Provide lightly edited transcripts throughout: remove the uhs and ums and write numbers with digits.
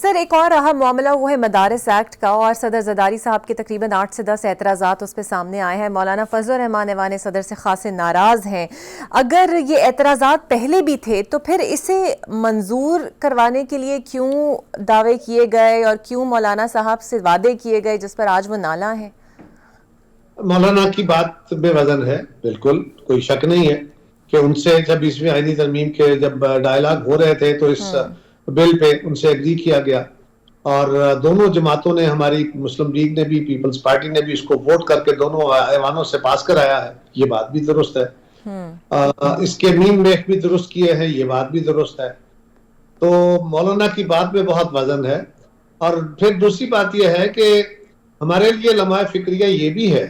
سر ایک اور اہم معاملہ وہ ہے مدارس ایکٹ کا، اور صدر زرداری صاحب کے تقریباً 8 سے 10 اعتراضات اس پہ سامنے آئے ہیں۔ مولانا فضل الرحمان ایوان صدر سے خاصے ناراض ہیں۔ اگر یہ اعتراضات پہلے بھی تھے تو پھر اسے منظور کروانے کے لیے کیوں دعوے کیے گئے اور کیوں مولانا صاحب سے وعدے کیے گئے جس پر آج وہ نالاں ہیں؟ مولانا کی بات بے وزن ہے، بالکل کوئی شک نہیں ہے کہ ان سے جب 20ویں آئینی ترمیم کے جب ڈائلاگ ہو رہے تھے تو اس بل پہ ان سے ایگری کیا گیا، اور دونوں جماعتوں نے، ہماری مسلم لیگ نے بھی، پیپلز پارٹی نے بھی اس کو ووٹ کر کے دونوں ایوانوں سے پاس کرایا ہے۔ یہ بات بھی درست ہے۔ اس کے مین میک بھی درست کیے ہیں، یہ بات بھی درست ہے۔ تو مولانا کی بات میں بہت وزن ہے۔ اور پھر دوسری بات یہ ہے کہ ہمارے لیے لمحہ فکریہ یہ بھی ہے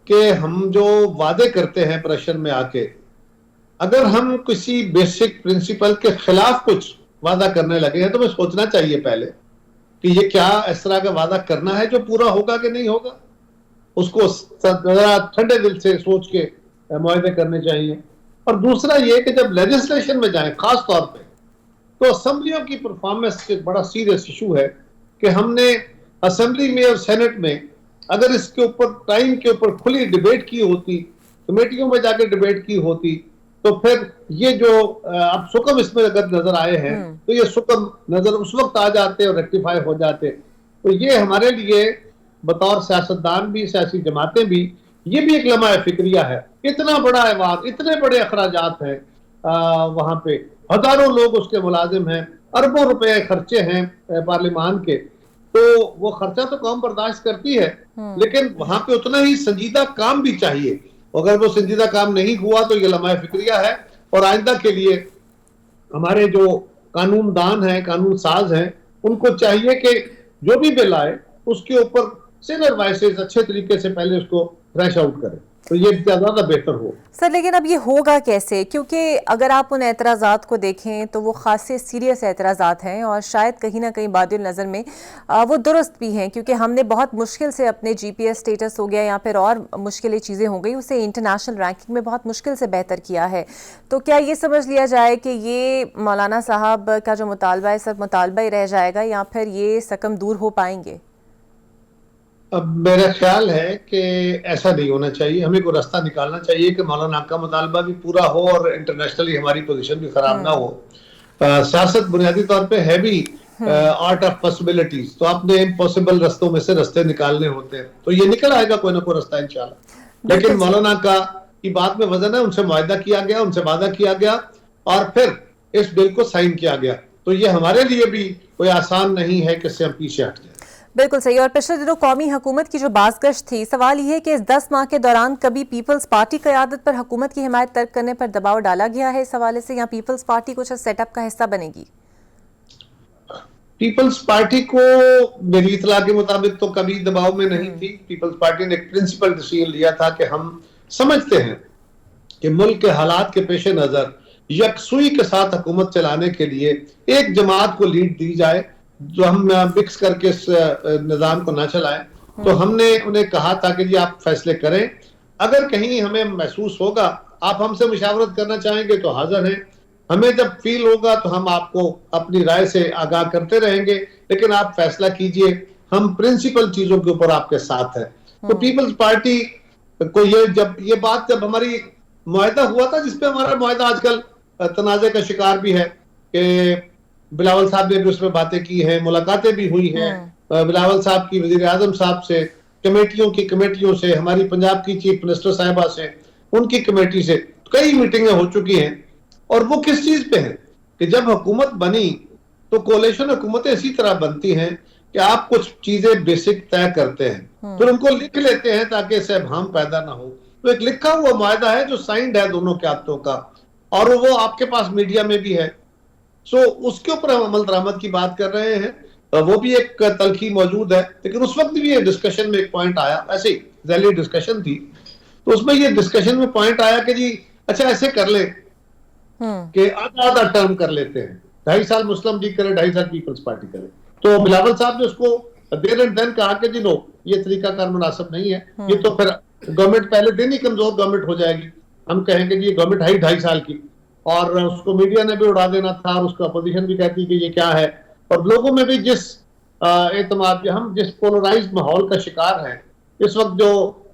کہ ہم جو وعدے کرتے ہیں پریشر میں آ کے، اگر ہم کسی بیسک پرنسپل کے خلاف کچھ وعدہ کرنے لگے ہیں تو ہمیں سوچنا چاہیے پہلے کہ یہ کیا اس طرح کا وعدہ کرنا ہے جو پورا ہوگا کہ نہیں ہوگا۔ اس کو ذرا ٹھنڈے دل سے سوچ کے معاہدے کرنے چاہیے۔ اور دوسرا یہ کہ جب لیجسلیشن میں جائیں، خاص طور پہ تو اسمبلیوں کی پرفارمنس ایک بڑا سیریس ایشو ہے کہ ہم نے اسمبلی میں اور سینٹ میں اگر اس کے اوپر ٹائم کے اوپر کھلی ڈیبیٹ کی ہوتی، کمیٹیوں میں جا کے ڈیبیٹ کی ہوتی، تو پھر یہ جو اب سکم اس میں اگر نظر آئے ہیں تو یہ سکم نظر اس وقت آ جاتے اور ریکٹیفائی ہو جاتے۔ تو یہ ہمارے لیے بطور سیاستدان بھی، سیاسی جماعتیں بھی، یہ بھی ایک لمحہ فکریہ ہے۔ اتنا بڑا ایوان، اتنے بڑے اخراجات ہیں وہاں پہ، ہزاروں لوگ اس کے ملازم ہیں، اربوں روپے خرچے ہیں پارلیمان کے، تو وہ خرچہ تو قوم برداشت کرتی ہے، لیکن وہاں پہ اتنا ہی سنجیدہ کام بھی چاہیے۔ اگر وہ سنجیدہ کام نہیں ہوا تو یہ لمحہ فکریہ ہے۔ اور آئندہ کے لیے ہمارے جو قانون دان ہیں، قانون ساز ہیں، ان کو چاہیے کہ جو بھی بل آئے اس کے اوپر سینئر وائسز اچھے طریقے سے پہلے اس کو تھریش آؤٹ کریں تو یہ زیادہ بہتر ہو۔ سر لیکن اب یہ ہوگا کیسے؟ کیونکہ اگر آپ ان اعتراضات کو دیکھیں تو وہ خاصے سیریس اعتراضات ہیں، اور شاید کہیں نہ کہیں بادی نظر میں وہ درست بھی ہیں، کیونکہ ہم نے بہت مشکل سے اپنے جی پی ایس سٹیٹس ہو گیا یا پھر اور مشکلیں چیزیں ہو گئی، اسے انٹرنیشنل رینکنگ میں بہت مشکل سے بہتر کیا ہے۔ تو کیا یہ سمجھ لیا جائے کہ یہ مولانا صاحب کا جو مطالبہ ہے صرف مطالبہ ہی رہ جائے گا، یا پھر یہ سکم دور ہو پائیں گے؟ اب میرا خیال ہے کہ ایسا نہیں ہونا چاہیے، ہمیں کوئی راستہ نکالنا چاہیے کہ مولانا کا مطالبہ بھی پورا ہو اور انٹرنیشنلی ہماری پوزیشن بھی خراب نہ ہو۔ سیاست بنیادی طور پہ ہے بھی آرٹ آف پاسبلٹیز، تو آپ نے امپاسبل رستوں میں سے رستے نکالنے ہوتے ہیں، تو یہ نکل آئے گا کوئی نہ کوئی رستہ انشاءاللہ۔ لیکن مولانا کی بات میں وزن ہے، ان سے معاہدہ کیا گیا، ان سے وعدہ کیا گیا، اور پھر اس بل کو سائن کیا گیا، تو یہ ہمارے لیے بھی کوئی آسان نہیں ہے کہ اس سے ہم پیچھے ہٹ جائیں۔ بالکل صحیح۔ اور پچھلے دنوں قومی حکومت کی جو بازگشت تھی، سوال یہ ہے کہ اس 10 ماہ کے دوران کبھی پیپلز پارٹی قیادت پر حکومت کی حمایت ترک کرنے پر دباؤ ڈالا گیا ہے اس حوالے سے، یا پیپلز پارٹی کچھ سیٹ اپ کا حصہ بنے گی؟ پیپلز پارٹی کو میری اطلاع کے مطابق تو کبھی دباؤ میں نہیں تھی۔ پیپلز پارٹی نے ایک پرنسپل ڈیسیژن لیا تھا کہ ہم سمجھتے ہیں کہ ملک کے حالات کے پیش نظر یکسوئی کے ساتھ حکومت چلانے کے لیے ایک جماعت کو لیڈ دی جائے، جو ہم مکس کر کے اس نظام کو نہ چلائیں۔ تو ہم نے انہیں کہا تھا کہ جی آپ فیصلے کریں، اگر کہیں ہمیں محسوس ہوگا آپ ہم سے مشاورت کرنا چاہیں گے تو حاضر ہیں، ہمیں جب فیل ہوگا تو ہم آپ کو اپنی رائے سے آگاہ کرتے رہیں گے، لیکن آپ فیصلہ کیجئے، ہم پرنسپل چیزوں کے اوپر آپ کے ساتھ ہیں۔ تو پیپلز پارٹی کو یہ بات جب ہماری معاہدہ ہوا تھا، جس پہ ہمارا معاہدہ آج کل تنازع کا شکار بھی ہے، کہ بلاول صاحب نے بھی اس میں باتیں کی ہیں، ملاقاتیں بھی ہوئی ہیں بلاول صاحب کی وزیر اعظم صاحب سے، کمیٹیوں سے، ہماری پنجاب کی چیف منسٹر صاحبہ سے، ان کی کمیٹی سے کئی میٹنگیں ہو چکی ہیں۔ اور وہ کس چیز پہ ہیں کہ جب حکومت بنی تو کولیشن حکومتیں اسی طرح بنتی ہیں کہ آپ کچھ چیزیں بیسک طے کرتے ہیں، پھر ان کو لکھ لیتے ہیں تاکہ اس سے ابہام پیدا نہ ہو۔ تو ایک لکھا ہوا معاہدہ ہے جو سائنڈ ہے دونوں قیادتوں کا، اور وہ آپ کے پاس میڈیا میں بھی ہے، سو اس کے اوپر ہم عمل درآمد کی بات کر رہے ہیں۔ وہ بھی ایک تلخی موجود ہے، لیکن اس وقت بھی یہ ڈسکشن میں ایک پوائنٹ آیا، ایسے ہی ذیلی ڈسکشن تھی، تو اس میں یہ ڈسکشن میں پوائنٹ آیا کہ جی اچھا ایسے کر لیں کہ آدھا ٹرم کر لیتے ہیں، 2.5 سال مسلم لیگ کرے، 2.5 سال پیپلز پارٹی کرے۔ تو بلاول صاحب نے اس کو دیر اینڈ دین کہا کہ جی نو، یہ طریقہ کار مناسب نہیں ہے، یہ تو پھر گورنمنٹ پہلے دن ہی کمزور گورنمنٹ ہو جائے گی، ہم کہیں گے جی گورنمنٹ ہے 2.5 سال کی، اور اس کو میڈیا نے بھی اڑا دینا تھا، اور اس کا اپوزیشن بھی کہتی کہ یہ کیا ہے، اور لوگوں میں بھی جس اعتماد ہم جس پولرائز ماحول کا شکار ہیں اس وقت، جو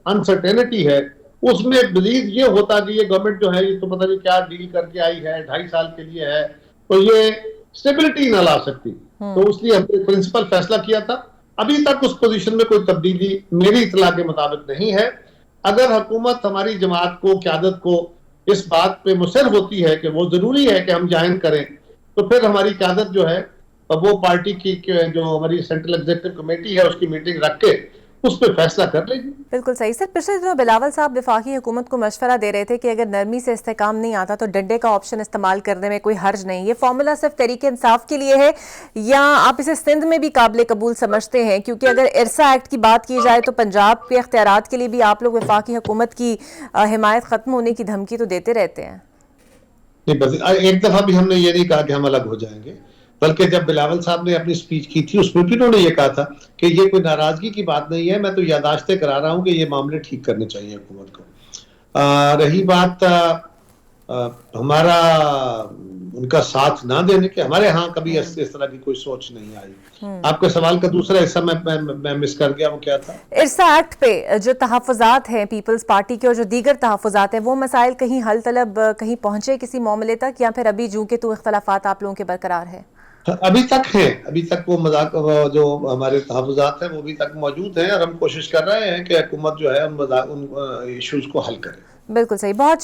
انسرٹینٹی ہے، اس میں بلیو یہ ہوتا کہ یہ گورنمنٹ جو ہے یہ تو پتہ نہیں کیا ڈیل کر کے آئی ہے، 2.5 سال کے لیے ہے، تو یہ اسٹیبلٹی نہ لا سکتی. تو اس لیے ہم نے پرنسپل فیصلہ کیا تھا. ابھی تک اس پوزیشن میں کوئی تبدیلی میری اطلاع کے مطابق نہیں ہے. اگر حکومت ہماری جماعت کو، قیادت کو اس بات پہ مصر ہوتی ہے کہ وہ ضروری ہے کہ ہم جوائن کریں، تو پھر ہماری قیادت جو ہے وہ پارٹی کی جو ہماری سینٹرل ایگزیکٹو کمیٹی ہے اس کی میٹنگ رکھ کے اس پہ فیصلہ کر لے گی. بالکل صحیح. سر پچھلے دنوں بلاول صاحب وفاقی حکومت کو مشورہ دے رہے تھے کہ اگر نرمی سے استحکام نہیں آتا تو ڈنڈے کا آپشن استعمال کرنے میں کوئی حرج نہیں. یہ فارمولا صرف تحریک انصاف کے لیے ہے یا آپ اسے سندھ میں بھی قابل قبول سمجھتے ہیں؟ کیونکہ اگر ارسا ایکٹ کی بات کی جائے تو پنجاب کے اختیارات کے لیے بھی آپ لوگ وفاقی حکومت کی حمایت ختم ہونے کی دھمکی تو دیتے رہتے ہیں. نہیں، بس ایک دفعہ بھی ہم نے یہ نہیں کہا کہ ہم الگ ہو جائیں گے، بلکہ جب بلاول صاحب نے اپنی سپیچ کی تھی اس میں بھی انہوں نے یہ کہا تھا کہ یہ کوئی ناراضگی کی بات نہیں ہے، میں تو یادداشتیں کرا رہا ہوں کہ یہ معاملے ٹھیک کرنے چاہیے حکومت کو. رہی بات ہمارا ان کا ساتھ نہ دینے کے، ہمارے ہاں کبھی اس طرح کی کوئی سوچ نہیں آئی. آپ کے سوال کا دوسرا حصہ میں مس کر گیا، وہ کیا تھا؟ ارسا ایکٹ پہ جو تحفظات ہیں پیپلز پارٹی کے اور جو دیگر تحفظات ہیں، وہ مسائل کہیں حل طلب کہیں پہنچے کسی معاملے تک، یا پھر ابھی جو کہ تو اختلافات آپ لوگوں کے برقرار ہیں؟ ابھی تک ہیں، ابھی تک وہ جو ہمارے تحفظات ہیں وہ ابھی تک موجود ہیں، اور ہم کوشش کر رہے ہیں کہ حکومت جو ہے ان ایشوز کو حل کرے. بالکل صحیح. بہت